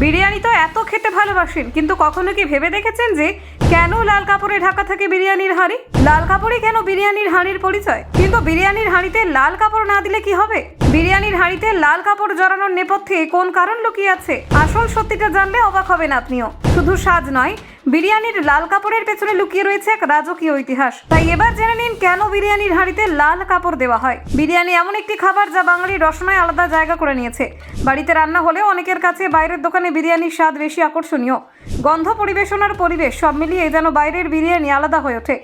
বিরিয়ানি তো এত খেতে ভালোবাসেন, কিন্তু কখনো কি ভেবে দেখেছেন যে কেন লাল কাপড়ে ঢাকা থাকে বিরিয়ানির হাঁড়ি? লাল কাপড়ই কেন বিরিয়ানির হাঁড়ির পরিচয়? কিন্তু বিরিয়ানির হাঁড়িতে লাল কাপড় না দিলে কি হবে? বিরিয়ানির হাঁড়িতে লাল কাপড় জড়ানোর নেপথ্যে কোন কারণ লুকিয়ে আছে? আসল সত্যিটা জানলে অবাক হবেন আপনিও। শুধু সাজ নয়, বিরিয়ানির লাল কাপড়ের পেছনে লুকিয়ে রয়েছে এক রাজকীয় ইতিহাস। তাই এবার জেনে নিন কেন বিরিয়ানির হাঁড়িতে লাল কাপড় দেওয়া হয়। বিরিয়ানি এমন একটি খাবার যা বাঙালির রসনায় আলাদা জায়গা করে নিয়েছে। বাড়িতে রান্না হলেও অনেকের কাছে বাইরের দোকানে বিরিয়ানির স্বাদ বেশি আকর্ষণীয়। গন্ধ, পরিবেশন আর পরিবেশ সব মিলিয়ে যেন বাইরের বিরিয়ানি আলাদা হয়ে ওঠে।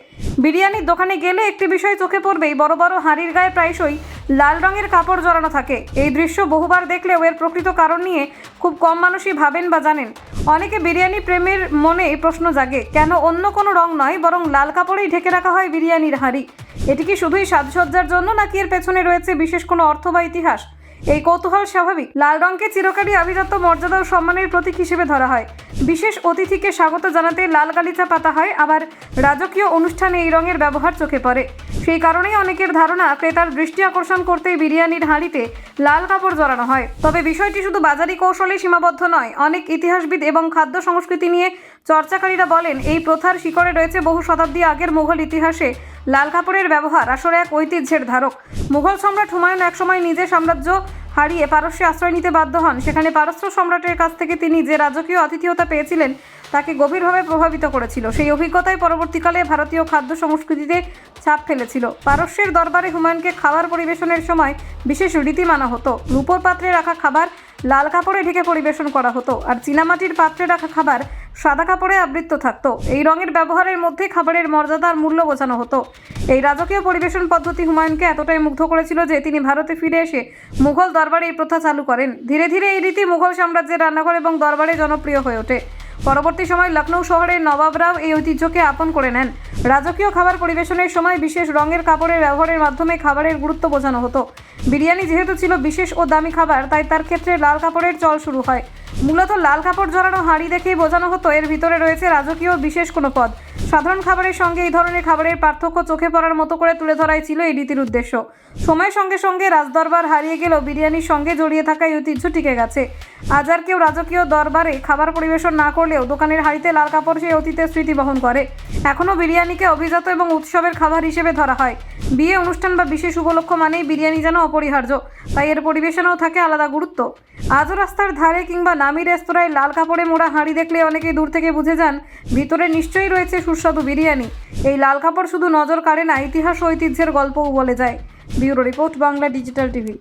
বিরিয়ানির দোকানে গেলে একটি বিষয় চোখে পড়বেই, বড় বড় হাঁড়ির গায়ে প্রায়শই লাল রঙের কাপড় জড়ানো থাকে। এই দৃশ্য বহুবার দেখলেও এর প্রকৃত কারণ নিয়ে খুব কম মানুষই ভাবেন বা জানেন। অনেকে বিরিয়ানি প্রেমের মনে এই প্রশ্ন জাগে, কেন অন্য কোনো রং নয় বরং লাল কাপড়েই ঢেকে রাখা হয় বিরিয়ানির হাঁড়ি? এটি কি শুধুই সাজসজ্জার জন্য, নাকি এর পেছনে রয়েছে বিশেষ কোনো অর্থ বা ইতিহাস? এই কৌতূহল স্বাভাবিক। লাল রঙকে চিরকালই আভিজাত্য, মর্যাদা ও সম্মানের প্রতীক হিসেবে ধরা হয়। বিশেষ অতিথিকে স্বাগত জানাতে লাল গালিচা পাতা হয়, আবার রাজকীয় অনুষ্ঠানে এই রঙের ব্যবহার চোখে পড়ে। সেই কারণেই অনেকের ধারণা, ক্রেতার দৃষ্টি আকর্ষণ করতেই বিরিয়ানির হাঁড়িতে লাল কাপড় জড়ানো হয়। তবে বিষয়টি শুধু বাজারি কৌশলেই সীমাবদ্ধ নয়। অনেক ইতিহাসবিদ এবং খাদ্য সংস্কৃতি নিয়ে চর্চাকারীরা বলেন, এই প্রথার শিকড়ে রয়েছে বহু শতাব্দী আগের মুঘল ইতিহাসে লাল কাপড়ের ব্যবহার আসলে এক ঐতিহ্যের ধারক। মুঘল সম্রাট হুমায়ুন একসময় নিজে সাম্রাজ্য হারিয়ে পারস্যে আশ্রয় নিতে বাধ্য হন। সেখানে পারস্য সম্রাটের কাছ থেকে তিনি যে রাজকীয় আতিথেয়তা পেয়েছিলেন তাকে গভীরভাবে প্রভাবিত করেছিল। সেই অভিজ্ঞতাই পরবর্তীকালে ভারতীয় খাদ্য সংস্কৃতিতে ছাপ ফেলেছিল। পারস্যের দরবারে হুমায়ুনকে খাবার পরিবেশনের সময় বিশেষ রীতি মানা হতো। রূপোর পাত্রে রাখা খাবার লাল কাপড়ে ঢেকে পরিবেশন করা হতো, আর চীনামাটির পাত্রে রাখা খাবার সাদা কাপড়ে আবৃত থাকতো। এই রঙের ব্যবহারের মধ্যে খাবারের মর্যাদার মূল্য বোঝানো হতো। এই রাজকীয় পরিবেশন পদ্ধতি হুমায়ুনকে এতটাই মুগ্ধ করেছিল যে তিনি ভারতে ফিরে এসে মুঘল দরবারে এই প্রথা চালু করেন। ধীরে ধীরে এই রীতি মুঘল সাম্রাজ্যের রান্নাঘর এবং দরবারে জনপ্রিয় হয়ে ওঠে। পরবর্তী সময় লখনৌ শহরের নবাবরাও এই ঐতিহ্যকে আপন করে নেন। রাজকীয় খাবার পরিবেশনের সময় বিশেষ রঙের কাপড়ের ব্যবহারের মাধ্যমে খাবারের গুরুত্ব বোঝানো হতো। বিরিয়ানি যেহেতু ছিল বিশেষ ও দামি খাবার, তাই তার ক্ষেত্রে লাল কাপড়ের চল শুরু হয়। মূলত লাল কাপড় জড়ানো হাঁড়ি দেখেই বোঝানো হতো এর ভিতরে রয়েছে রাজকীয় বিশেষ কোনো পদ। সাধারণ খাবারের সঙ্গে এই ধরনের খাবারের পার্থক্য চোখে পড়ার মতো করে তুলে ধরাই ছিল এই রীতির উদ্দেশ্য। সময়ের সঙ্গে সঙ্গে রাজদরবার হারিয়ে গেলেও বিরিয়ানির সঙ্গে জড়িয়ে থাকা এই ঐতিহ্য টিকে গেছে। আজ আর কেউ রাজকীয় দরবারে খাবার পরিবেশন না করলেও দোকানের হাঁড়িতে লাল কাপড় সেই অতীতের স্মৃতি বহন করে। এখনও বিরিয়ানিকে অভিজাত এবং উৎসবের খাবার হিসেবে ধরা হয়। বিয়ে, অনুষ্ঠান বা বিশেষ উপলক্ষ মানেই বিরিয়ানি যেন অপরিহার্য, তাই এর পরিবেশনেও থাকে আলাদা গুরুত্ব। আজও রাস্তার ধারে কিংবা নামি রেস্তোরাঁয় লাল কাপড়ে মোড়া হাঁড়ি দেখলে অনেকেই দূর থেকে বুঝে যান ভিতরে নিশ্চয়ই রয়েছে সুস্বাদু বিরিয়ানি। এই লাল কাপড় শুধু নজর কাড়ে না, ইতিহাস ও ঐতিহ্যের গল্পও বলে যায়। Bureau report, Bangla digital TV.